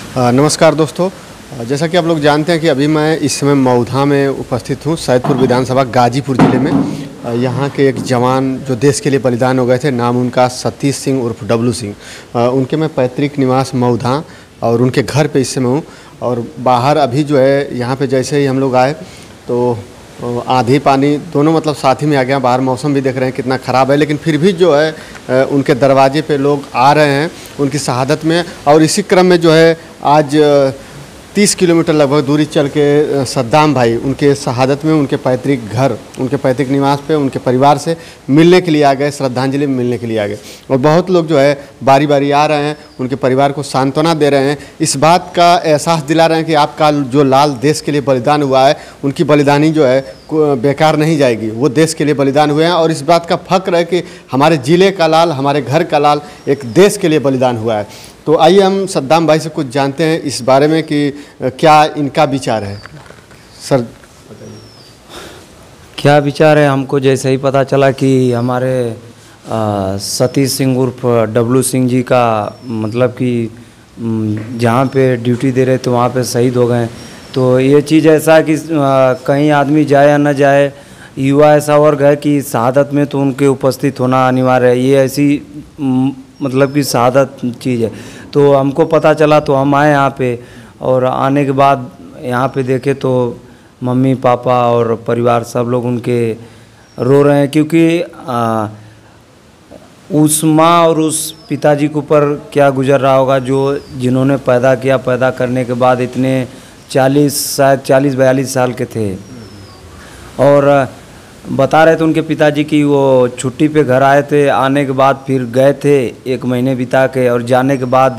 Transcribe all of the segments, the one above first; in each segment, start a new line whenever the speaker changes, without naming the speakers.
नमस्कार दोस्तों। जैसा कि आप लोग जानते हैं कि अभी मैं इस समय मऊधा में उपस्थित हूँ, सैदपुर विधानसभा गाजीपुर ज़िले में। यहाँ के एक जवान जो देश के लिए बलिदान हो गए थे, नाम उनका सतीश सिंह उर्फ डब्लू सिंह। उनके मैं पैतृक निवास मऊधा और उनके घर पे इस समय हूँ। और बाहर अभी जो है यहाँ पे जैसे ही हम लोग आए तो आंधी पानी दोनों मतलब साथ ही में आ गया। बाहर मौसम भी देख रहे हैं कितना ख़राब है, लेकिन फिर भी जो है उनके दरवाजे पे लोग आ रहे हैं उनकी शहादत में। और इसी क्रम में जो है आज 30 किलोमीटर लगभग दूरी चल के सद्दाम भाई उनके शहादत में उनके पैतृक घर, उनके पैतृक निवास पे उनके परिवार से मिलने के लिए आ गए, श्रद्धांजलि में मिलने के लिए आ गए। और बहुत लोग जो है बारी बारी आ रहे हैं, उनके परिवार को सांत्वना दे रहे हैं, इस बात का एहसास दिला रहे हैं कि आपका जो लाल देश के लिए बलिदान हुआ है, उनकी बलिदानी जो है बेकार नहीं जाएगी। वो देश के लिए बलिदान हुए हैं और इस बात का फ़ख्र है कि हमारे ज़िले का लाल, हमारे घर का लाल एक देश के लिए बलिदान हुआ है। तो आइए हम सद्दाम भाई से कुछ जानते हैं इस बारे में कि क्या इनका विचार है। सर
क्या विचार है, हमको जैसे ही पता चला कि हमारे सतीश सिंह उर्फ डब्लू सिंह जी का मतलब कि जहाँ पे ड्यूटी दे रहे थे वहाँ पे शहीद हो गए, तो ये चीज़ ऐसा कि कहीं आदमी जाए या न जाए, युवा ऐसा वर्ग है कि शहादत में तो उनके उपस्थित होना अनिवार्य है। ये ऐसी मतलब कि शहादत चीज़ है। तो हमको पता चला तो हम आए यहाँ पे, और आने के बाद यहाँ पे देखे तो मम्मी पापा और परिवार सब लोग उनके रो रहे हैं, क्योंकि उस माँ और उस पिताजी के ऊपर क्या गुजर रहा होगा जो जिन्होंने पैदा किया। पैदा करने के बाद इतने 40-42 साल के थे, और बता रहे थे उनके पिताजी कि वो छुट्टी पे घर आए थे, आने के बाद फिर गए थे 1 महीने बिता के, और जाने के बाद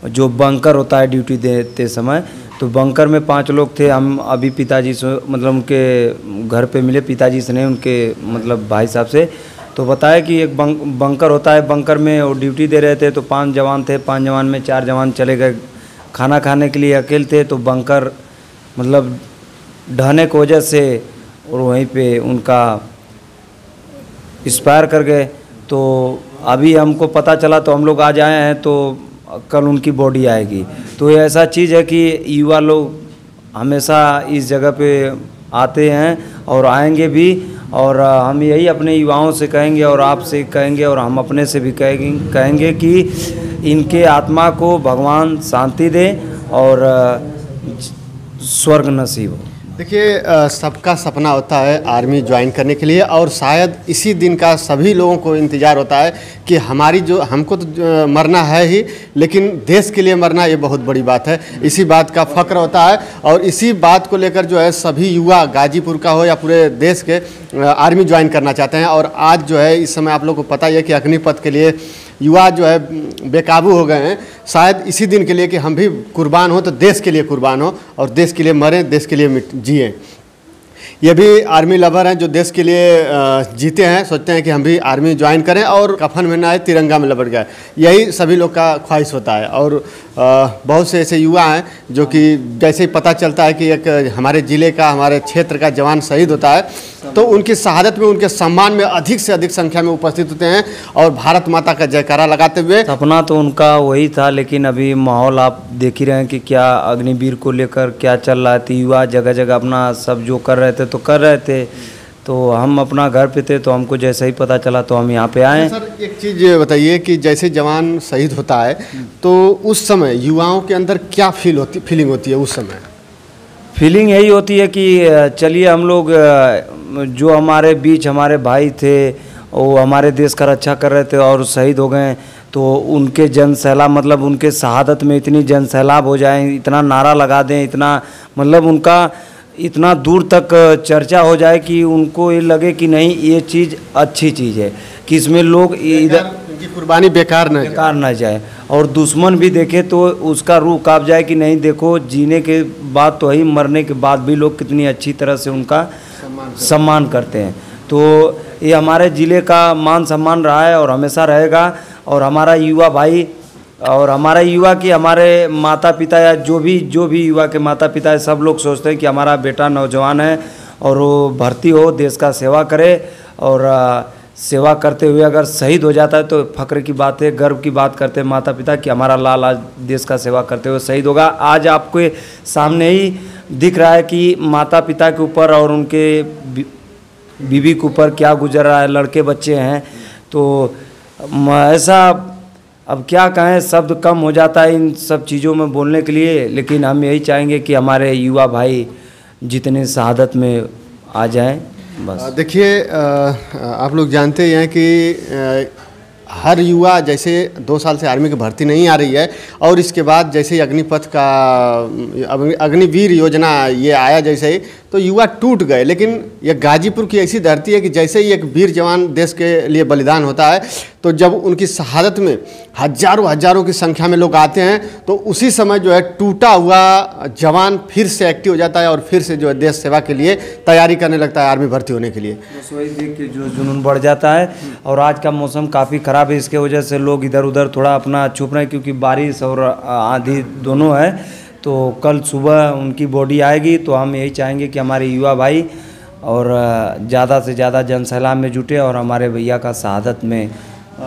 जो बंकर होता है ड्यूटी देते समय, तो बंकर में 5 लोग थे। हम अभी पिताजी से मतलब उनके घर पे मिले, पिताजी से नहीं, उनके मतलब भाई साहब से, तो बताया कि एक बंकर होता है, बंकर में वो ड्यूटी दे रहे थे। तो 5 जवान थे, 5 जवान में 4 जवान चले गए खाना खाने के लिए, अकेले थे। तो बंकर मतलब ढहने की वजह से और वहीं पे उनका एक्सपायर कर गए। तो अभी हमको पता चला तो हम लोग आज आए हैं, तो कल उनकी बॉडी आएगी। तो ये ऐसा चीज़ है कि युवा लोग हमेशा इस जगह पे आते हैं और आएंगे भी, और हम यही अपने युवाओं से कहेंगे और आपसे कहेंगे और हम अपने से भी कहेंगे कि इनके आत्मा को भगवान शांति दे और स्वर्ग नसीब हो।
देखिए, सबका सपना होता है आर्मी ज्वाइन करने के लिए, और शायद इसी दिन का सभी लोगों को इंतज़ार होता है कि हमारी जो हमको तो मरना है ही, लेकिन देश के लिए मरना ये बहुत बड़ी बात है। इसी बात का फ़ख्र होता है और इसी बात को लेकर जो है सभी युवा गाजीपुर का हो या पूरे देश के आर्मी ज्वाइन करना चाहते हैं। और आज जो है इस समय आप लोग को पता ही है कि अग्निपथ के लिए युवा जो है बेकाबू हो गए हैं। शायद इसी दिन के लिए कि हम भी कुर्बान हो तो देश के लिए कुर्बान हो, और देश के लिए मरें, देश के लिए जिएं। ये भी आर्मी लवर हैं जो देश के लिए जीते हैं, सोचते हैं कि हम भी आर्मी ज्वाइन करें और कफन में ना आए, तिरंगा में लपट गए। यही सभी लोग का ख्वाहिश होता है। और बहुत से ऐसे युवा हैं जो कि जैसे ही पता चलता है कि एक हमारे ज़िले का, हमारे क्षेत्र का जवान शहीद होता है, तो उनकी शहादत में, उनके सम्मान में अधिक से अधिक संख्या में उपस्थित होते हैं और भारत माता का जयकारा लगाते हुए।
सपना तो उनका वही था, लेकिन अभी माहौल आप देख ही रहे हैं कि क्या अग्निवीर को लेकर क्या चल रहा है। युवा जगह जगह अपना सब जो कर रहे थे तो कर रहे थे, तो हम अपना घर पे थे, तो हमको जैसे ही पता चला तो हम यहाँ पे आए।
सर एक चीज़ बताइए कि जैसे जवान शहीद होता है तो उस समय युवाओं के अंदर क्या फीलिंग होती है? उस समय
फीलिंग यही होती है कि चलिए हम लोग जो हमारे बीच हमारे भाई थे वो हमारे देश का रक्षा कर रहे थे और शहीद हो गए, तो उनके जन सैलाब मतलब उनके शहादत में इतनी जन सैलाब हो जाए, इतना नारा लगा दें, इतना मतलब उनका इतना दूर तक चर्चा हो जाए कि उनको ये लगे कि नहीं ये चीज़ अच्छी चीज़ है, कि इसमें लोग इधर
उनकी कुर्बानी बेकार न
जाए, और दुश्मन भी देखे तो उसका रूह काँप जाए कि नहीं देखो जीने के बाद तो ही, मरने के बाद भी लोग कितनी अच्छी तरह से उनका सम्मान करते हैं। तो ये हमारे ज़िले का मान सम्मान रहा है और हमेशा रहेगा। और हमारा युवा भाई और हमारा युवा की हमारे माता पिता या जो भी युवा के माता पिता है, सब लोग सोचते हैं कि हमारा बेटा नौजवान है और वो भर्ती हो, देश का सेवा करे और सेवा करते हुए अगर शहीद हो जाता है तो फ़ख्र की बात है, गर्व की बात करते हैं माता पिता कि हमारा लाल आज देश का सेवा करते हुए शहीद होगा। आज आपके सामने ही दिख रहा है कि माता पिता के ऊपर और उनके बीवी के ऊपर क्या गुजर रहा है, लड़के बच्चे हैं। तो ऐसा अब क्या कहें, शब्द कम हो जाता है इन सब चीज़ों में बोलने के लिए, लेकिन हम यही चाहेंगे कि हमारे युवा भाई जितने शहादत में आ जाएं। बस
देखिए, आप लोग जानते हैं कि हर युवा जैसे 2 साल से आर्मी की भर्ती नहीं आ रही है और इसके बाद जैसे ही अग्निपथ का अग्निवीर योजना ये आया जैसे ही, तो युवा टूट गए। लेकिन यह गाजीपुर की ऐसी धरती है कि जैसे ही एक वीर जवान देश के लिए बलिदान होता है तो जब उनकी शहादत में हजारों की संख्या में लोग आते हैं तो उसी समय जो है टूटा हुआ जवान फिर से एक्टिव हो जाता है और फिर से जो है देश सेवा के लिए तैयारी करने लगता है आर्मी भर्ती होने के लिए।
बस वही देख के जो जुनून बढ़ जाता है। और आज का मौसम काफ़ी ख़राब है, इसके वजह से लोग इधर उधर थोड़ा अपना छुप रहे हैं क्योंकि बारिश और आंधी दोनों है। तो कल सुबह उनकी बॉडी आएगी तो हम यही चाहेंगे कि हमारे युवा भाई और ज़्यादा से ज़्यादा जनसैलाब में जुटे और हमारे भैया का शहादत में।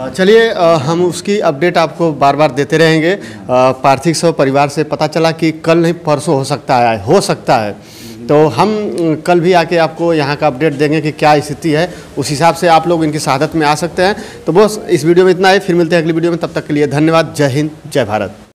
चलिए, हम उसकी अपडेट आपको बार बार देते रहेंगे। पार्थिव शव परिवार से पता चला कि कल नहीं परसों हो सकता है तो हम कल भी आके आपको यहाँ का अपडेट देंगे कि क्या स्थिति है, उस हिसाब से आप लोग इनकी शहादत में आ सकते हैं। तो बस इस वीडियो में इतना है, फिर मिलते हैं अगली वीडियो में, तब तक के लिए धन्यवाद। जय हिंद, जय भारत।